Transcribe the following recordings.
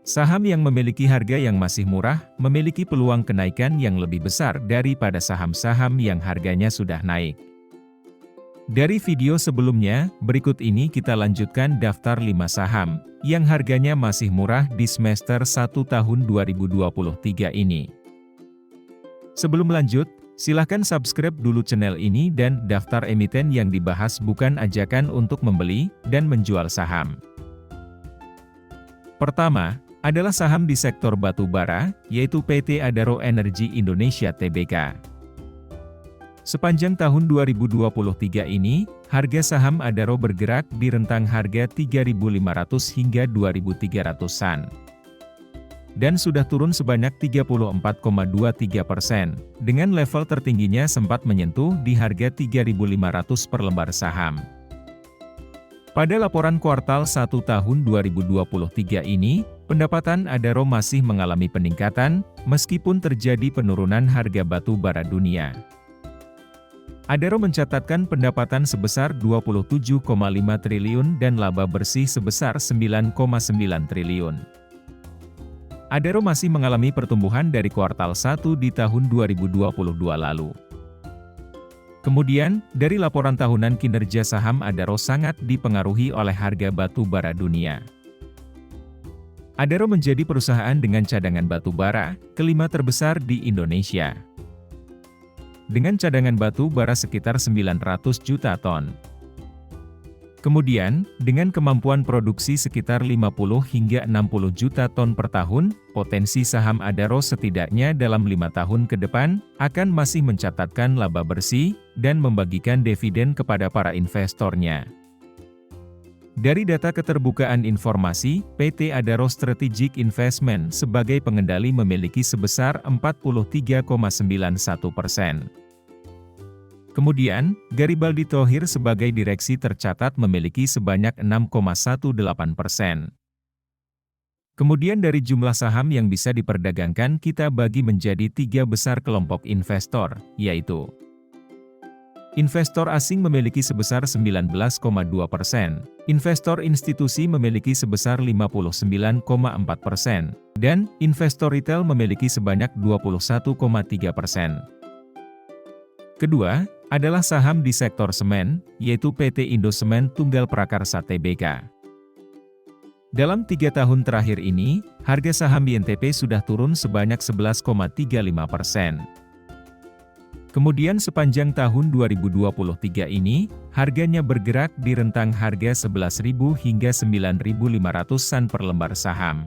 Saham yang memiliki harga yang masih murah, memiliki peluang kenaikan yang lebih besar daripada saham-saham yang harganya sudah naik. Dari video sebelumnya, berikut ini kita lanjutkan daftar 5 saham, yang harganya masih murah di semester 1 tahun 2023 ini. Sebelum lanjut, silahkan subscribe dulu channel ini dan daftar emiten yang dibahas bukan ajakan untuk membeli dan menjual saham. Pertama, adalah saham di sektor batu bara, yaitu PT Adaro Energi Indonesia Tbk. Sepanjang tahun 2023 ini, harga saham Adaro bergerak di rentang harga 3.500 hingga 2.300-an. Dan sudah turun sebanyak 34,23%, dengan level tertingginya sempat menyentuh di harga 3.500 per lembar saham. Pada laporan kuartal 1 tahun 2023 ini, pendapatan Adaro masih mengalami peningkatan, meskipun terjadi penurunan harga batu bara dunia. Adaro mencatatkan pendapatan sebesar 27,5 triliun dan laba bersih sebesar 9,9 triliun. Adaro masih mengalami pertumbuhan dari kuartal 1 di tahun 2022 lalu. Kemudian, dari laporan tahunan kinerja saham Adaro sangat dipengaruhi oleh harga batu bara dunia. Adaro menjadi perusahaan dengan cadangan batu bara kelima terbesar di Indonesia. Dengan cadangan batu bara sekitar 900 juta ton. Kemudian, dengan kemampuan produksi sekitar 50 hingga 60 juta ton per tahun, potensi saham Adaro setidaknya dalam 5 tahun ke depan, akan masih mencatatkan laba bersih, dan membagikan dividen kepada para investornya. Dari data keterbukaan informasi, PT Adaro Strategic Investment sebagai pengendali memiliki sebesar 43,91%. Kemudian, Garibaldi Thohir sebagai direksi tercatat memiliki sebanyak 6,18%. Kemudian dari jumlah saham yang bisa diperdagangkan kita bagi menjadi 3 besar kelompok investor, yaitu investor asing memiliki sebesar 19,2%, investor institusi memiliki sebesar 59,4%, dan investor retail memiliki sebanyak 21,3%. Kedua, adalah saham di sektor semen, yaitu PT Indosemen Tunggal Prakarsa Tbk. Dalam 3 tahun terakhir ini, harga saham INTP sudah turun sebanyak 11,35%. Kemudian sepanjang tahun 2023 ini, harganya bergerak di rentang harga 11.000 hingga 9.500-an per lembar saham.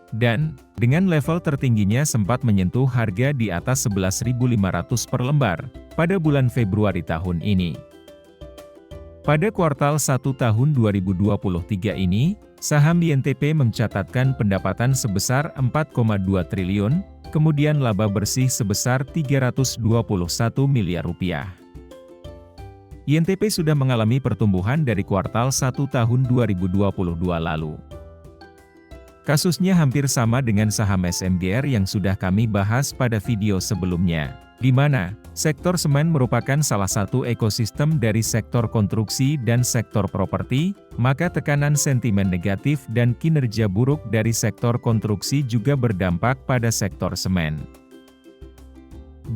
Dan, dengan level tertingginya sempat menyentuh harga di atas 11.500 per lembar, pada bulan Februari tahun ini. Pada kuartal 1 tahun 2023 ini, saham INTP mencatatkan pendapatan sebesar 4,2 triliun, kemudian laba bersih sebesar 321 miliar rupiah. INTP sudah mengalami pertumbuhan dari kuartal 1 tahun 2022 lalu. Kasusnya hampir sama dengan saham SMGR yang sudah kami bahas pada video sebelumnya, di mana sektor semen merupakan salah satu ekosistem dari sektor konstruksi dan sektor properti, maka tekanan sentimen negatif dan kinerja buruk dari sektor konstruksi juga berdampak pada sektor semen.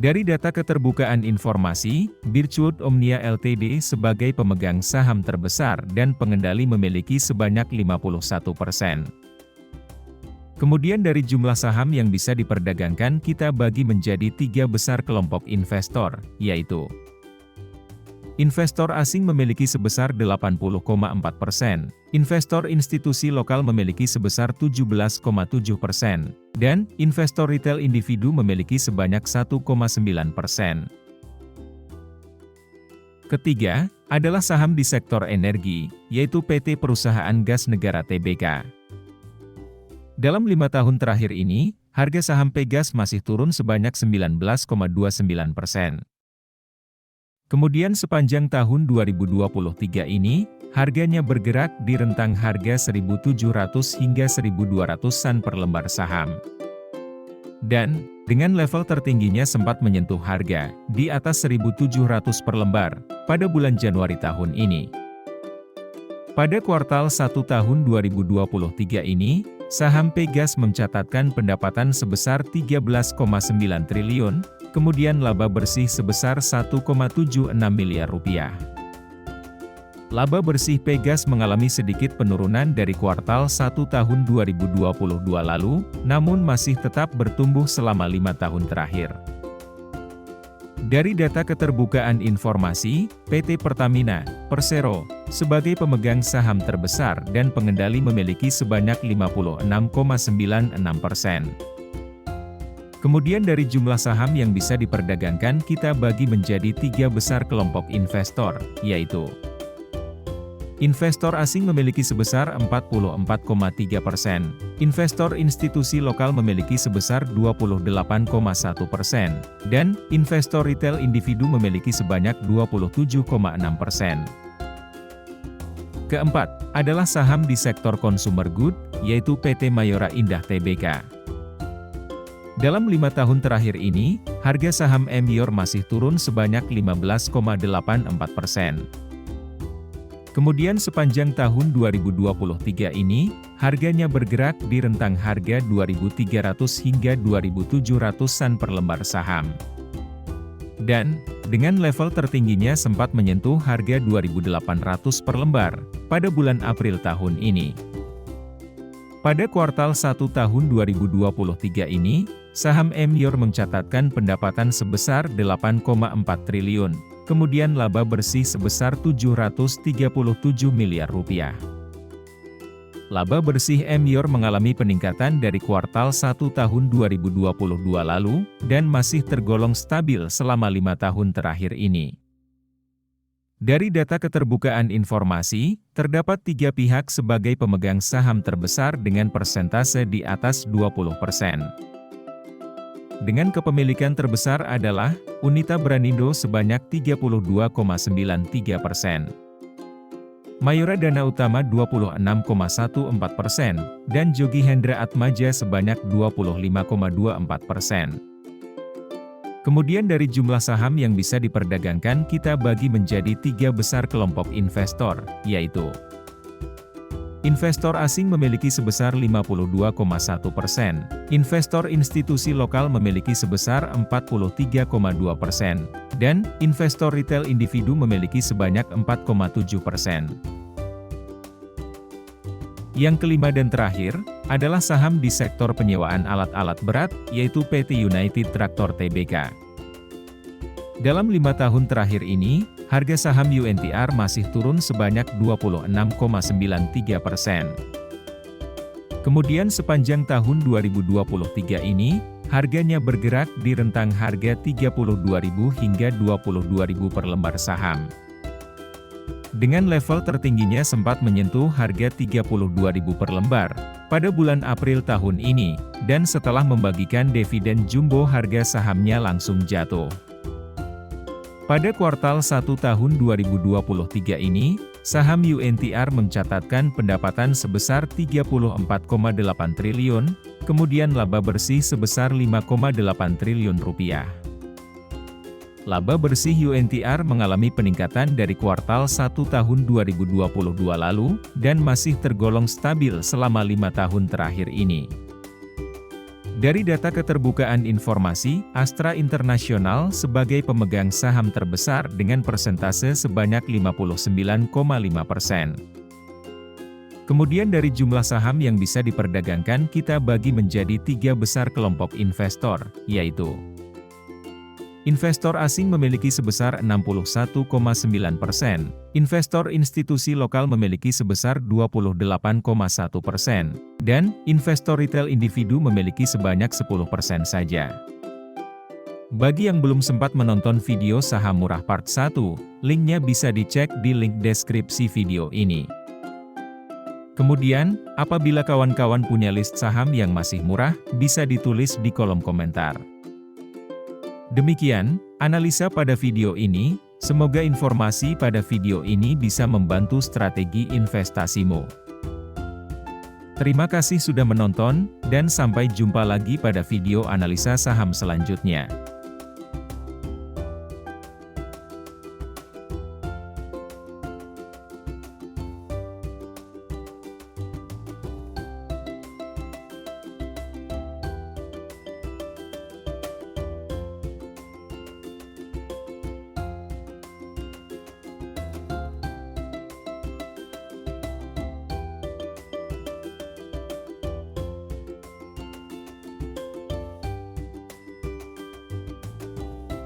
Dari data keterbukaan informasi, Birchwood Omnia Ltd sebagai pemegang saham terbesar dan pengendali memiliki sebanyak 51%. Kemudian dari jumlah saham yang bisa diperdagangkan kita bagi menjadi 3 besar kelompok investor, yaitu investor asing memiliki sebesar 80,4%, investor institusi lokal memiliki sebesar 17,7%, dan investor retail individu memiliki sebanyak 1,9%. Ketiga, adalah saham di sektor energi, yaitu PT Perusahaan Gas Negara Tbk. Dalam 5 tahun terakhir ini, harga saham Pegas masih turun sebanyak 19,29%. Kemudian sepanjang tahun 2023 ini, harganya bergerak di rentang harga 1.700 hingga 1.200-an per lembar saham. Dan, dengan level tertingginya sempat menyentuh harga di atas 1.700 per lembar pada bulan Januari tahun ini. Pada kuartal 1 tahun 2023 ini, saham Pegas mencatatkan pendapatan sebesar 13,9 triliun, kemudian laba bersih sebesar 1,76 miliar rupiah. Laba bersih Pegas mengalami sedikit penurunan dari kuartal 1 tahun 2022 lalu, namun masih tetap bertumbuh selama 5 tahun terakhir. Dari data keterbukaan informasi, PT Pertamina, Persero, sebagai pemegang saham terbesar dan pengendali memiliki sebanyak 56,96%. Kemudian dari jumlah saham yang bisa diperdagangkan kita bagi menjadi 3 besar kelompok investor, yaitu investor asing memiliki sebesar 44,3%, investor institusi lokal memiliki sebesar 28,1%, dan investor retail individu memiliki sebanyak 27,6%. Keempat, adalah saham di sektor consumer good, yaitu PT Mayora Indah Tbk. Dalam 5 tahun terakhir ini, harga saham Mayora masih turun sebanyak 15,84%. Kemudian sepanjang tahun 2023 ini, harganya bergerak di rentang harga 2.300 hingga 2.700-an per lembar saham. Dan, dengan level tertingginya sempat menyentuh harga 2.800 per lembar, pada bulan April tahun ini. Pada kuartal 1 tahun 2023 ini, saham Mayora mencatatkan pendapatan sebesar 8,4 triliun. Kemudian laba bersih sebesar 737 miliar rupiah. Laba bersih Mayora mengalami peningkatan dari kuartal 1 tahun 2022 lalu, dan masih tergolong stabil selama 5 tahun terakhir ini. Dari data keterbukaan informasi, terdapat 3 pihak sebagai pemegang saham terbesar dengan persentase di atas 20%. Dengan kepemilikan terbesar adalah, Unita Branindo sebanyak 32,93%. Mayora Dana Utama 26,14%, dan Jogi Hendra Atmaja sebanyak 25,24%. Kemudian dari jumlah saham yang bisa diperdagangkan kita bagi menjadi 3 besar kelompok investor, yaitu investor asing memiliki sebesar 52,1%, investor institusi lokal memiliki sebesar 43,2%, dan investor retail individu memiliki sebanyak 4,7%. Yang kelima dan terakhir, adalah saham di sektor penyewaan alat-alat berat, yaitu PT United Tractor Tbk. Dalam 5 tahun terakhir ini, harga saham UNTR masih turun sebanyak 26,93%. Kemudian sepanjang tahun 2023 ini, harganya bergerak di rentang harga 32.000 hingga 22.000 per lembar saham. Dengan level tertingginya sempat menyentuh harga 32.000 per lembar pada bulan April tahun ini, dan setelah membagikan dividen jumbo harga sahamnya langsung jatuh. Pada kuartal 1 tahun 2023 ini, saham UNTR mencatatkan pendapatan sebesar 34,8 triliun, kemudian laba bersih sebesar 5,8 triliun rupiah. Laba bersih UNTR mengalami peningkatan dari kuartal 1 tahun 2022 lalu, dan masih tergolong stabil selama 5 tahun terakhir ini. Dari data keterbukaan informasi, Astra International sebagai pemegang saham terbesar dengan persentase sebanyak 59,5%. Kemudian dari jumlah saham yang bisa diperdagangkan kita bagi menjadi 3 besar kelompok investor, yaitu investor asing memiliki sebesar 61,9%, investor institusi lokal memiliki sebesar 28,1%, dan investor retail individu memiliki sebanyak 10% saja. Bagi yang belum sempat menonton video saham murah part 1, linknya bisa dicek di link deskripsi video ini. Kemudian, apabila kawan-kawan punya list saham yang masih murah, bisa ditulis di kolom komentar. Demikian, analisa pada video ini, semoga informasi pada video ini bisa membantu strategi investasimu. Terima kasih sudah menonton, dan sampai jumpa lagi pada video analisa saham selanjutnya.